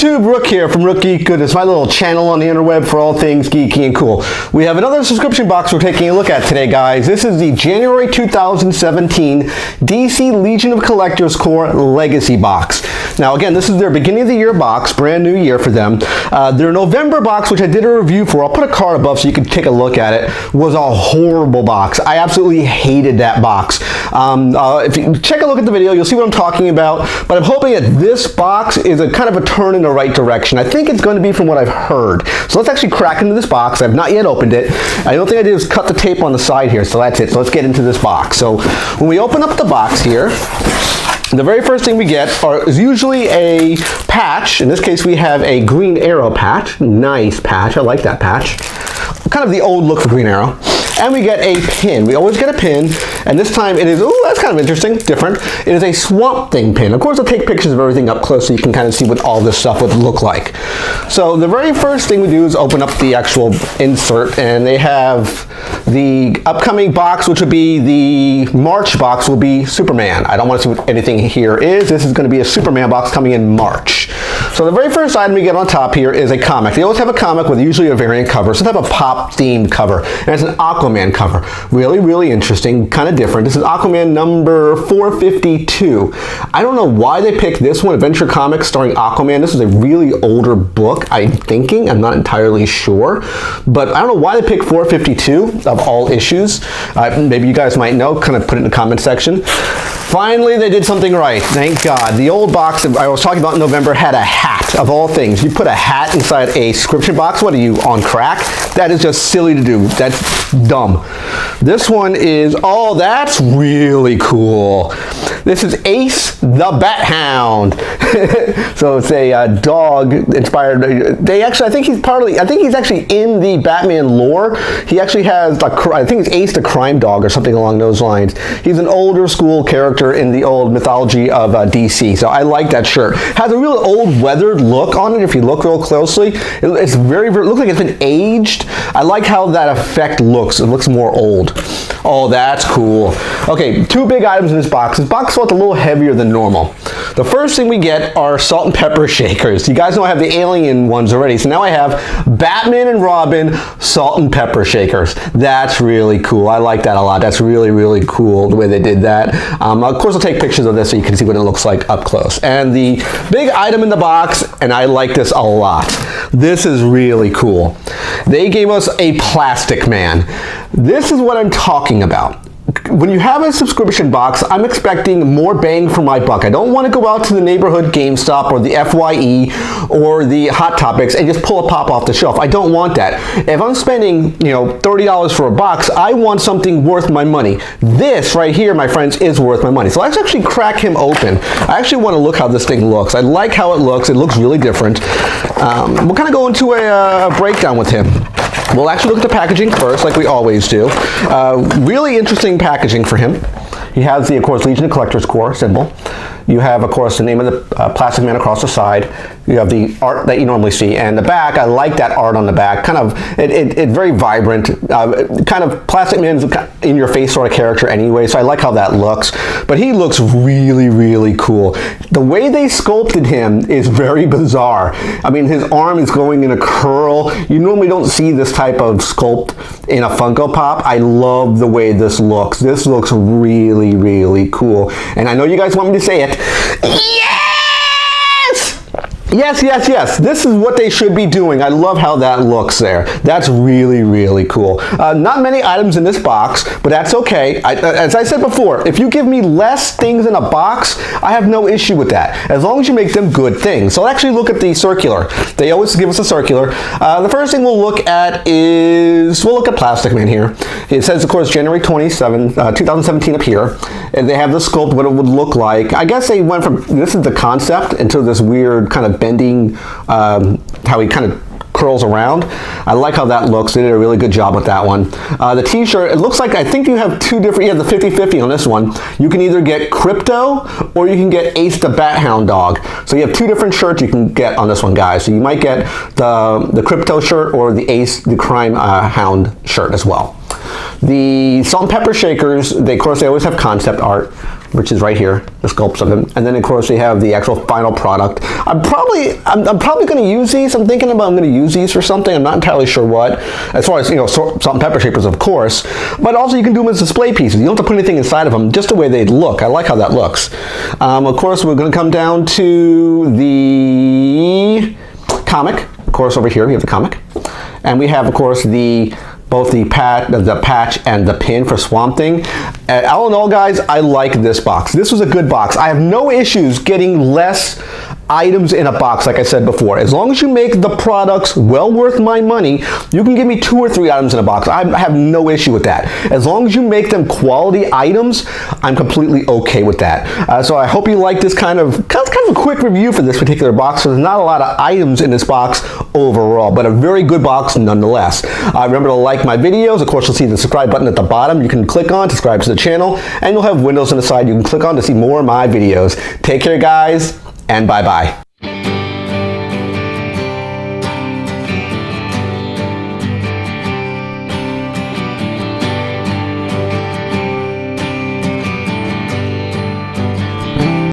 YouTube, Rook here from Rook Geek. It's my little channel on the interweb for all things geeky and cool. We have another subscription box we're taking a look at today, guys. This is the January 2017 DC Legion of Collectors Core Legacy box. Now again, this is their beginning of the year box, brand new year for them. Their November box, which I did a review for, I'll put a card above so you can take a look at it, was a horrible box. I absolutely hated that box. If you check a look at the video, you'll see what I'm talking about, but I'm hoping that this box is a kind of a turn in the right direction. I think it's going to be from what I've heard. So let's actually crack into this box. I've not yet opened it. The only thing I did is cut the tape on the side here, so that's it. So let's get into this box. So when we open up the box here, the very first thing we get is usually a patch. In this case, we have a Green Arrow patch. Nice patch. I like that patch. Kind of the old look for Green Arrow. And we get a pin. We always get a pin, and this time it is, oh, that's kind of interesting, different. It is a Swamp Thing pin. Of course, I'll take pictures of everything up close so you can kind of see what all this stuff would look like. So the very first thing we do is open up the actual insert, and they have the upcoming box, which would be the March box, will be Superman. I don't want to see what anything here is. This is going to be a Superman box coming in March. So the very first item we get on top here is a comic. They always have a comic with usually a variant cover, some type of pop-themed cover, and it's an Aquaman cover. Really, really interesting, kind of different. This is Aquaman number 452. I don't know why they picked this one, Adventure Comics starring Aquaman. This is a really older book, I'm thinking. I'm not entirely sure, but I don't know why they picked 452 of all issues. Maybe you guys might know, kind of put it in the comment section. Finally, they did something right, thank God. The old box that I was talking about in November had a hat, of all things. You put a hat inside a subscription box, what are you, on crack? That is just silly to do. That's dumb. This one is, oh, that's really cool. This is Ace the Bat Hound. So it's a dog inspired. They actually, I think he's actually in the Batman lore. He actually has, I think it's Ace the Crime Dog or something along those lines. He's an older school character in the old mythology of DC. So I like that shirt. Has a real old weathered look on it if you look real closely. It's very, it looks like it's been aged. I like how that effect looks. It looks more old. Oh, that's cool. Okay, two big items in this box. This box felt a little heavier than normal. The first thing we get are salt and pepper shakers. You guys know I have the alien ones already, so now I have Batman and Robin salt and pepper shakers. That's really cool. I like that a lot. That's really, really cool the way they did that. Of course, I'll take pictures of this so you can see what it looks like up close. And the big item in the box, and I like this a lot. This is really cool. They gave us a Plastic Man. This is what I'm talking about. When you have a subscription box, I'm expecting more bang for my buck. I don't want to go out to the neighborhood GameStop or the FYE or the Hot Topics and just pull a pop off the shelf. I don't want that. If I'm spending, $30 for a box, I want something worth my money. This right here, my friends, is worth my money. So let's actually crack him open. I actually want to look how this thing looks. I like how it looks. It looks really different. We'll kind of go into a breakdown with him. We'll actually look at the packaging first, like we always do. Really interesting packaging for him. He has the, of course, Legion of Collectors Core symbol. You have, of course, the name of the Plastic Man across the side. You have the art that you normally see. And the back, I like that art on the back. Kind of, it's very vibrant. Kind of Plastic Man's in your face sort of character anyway, so I like how that looks. But he looks really, really cool. The way they sculpted him is very bizarre. I mean, his arm is going in a curl. You normally don't see this type of sculpt in a Funko Pop. I love the way this looks. This looks really, really cool. And I know you guys want me to say it. Yes! Yes, yes, yes. This is what they should be doing. I love how that looks there. That's really, really cool. Not many items in this box, but that's okay. As I said before, if you give me less things in a box, I have no issue with that, as long as you make them good things. So I'll actually look at the circular. They always give us a circular. The first thing we'll look at is, we'll look at Plastic Man here. It says, of course, January 27, 2017 up here. And they have the sculpt, what it would look like. I guess they went from, this is the concept, into this weird kind of bending, how he kind of curls around. I like how that looks. They did a really good job with that one. The t-shirt, it looks like, I think you have two different, you have the 50-50 on this one. You can either get Crypto or you can get Ace the Bat Hound Dog. So you have two different shirts you can get on this one, guys. So you might get the Crypto shirt or the Ace the Crime Hound shirt as well. The salt and pepper shakers, of course, they always have concept art. which is right here, the sculpts of him. And then of course we have the actual final product. I'm probably going to use these. I'm thinking about I'm going to use these for something. I'm not entirely sure what. As far as, you know, salt and pepper shapers, of course. But also you can do them as display pieces. You don't have to put anything inside of them, just the way they look. I like how that looks. Of course, we're going to come down to the comic. Of course, over here we have the comic. And we have, of course, both the patch and the pin for Swamp Thing. All in all, guys, I like this box. This was a good box. I have no issues getting less items in a box, like I said before. As long as you make the products well worth my money, you can give me 2 or 3 items in a box. I have no issue with that. As long as you make them quality items, I'm completely okay with that. So I hope you like this kind of a quick review for this particular box. So there's not a lot of items in this box overall, but a very good box nonetheless. Remember to like my videos. Of course, you'll see the subscribe button at the bottom. You can click on, subscribe to the channel, and you'll have windows on the side you can click on to see more of my videos. Take care, guys, and bye-bye.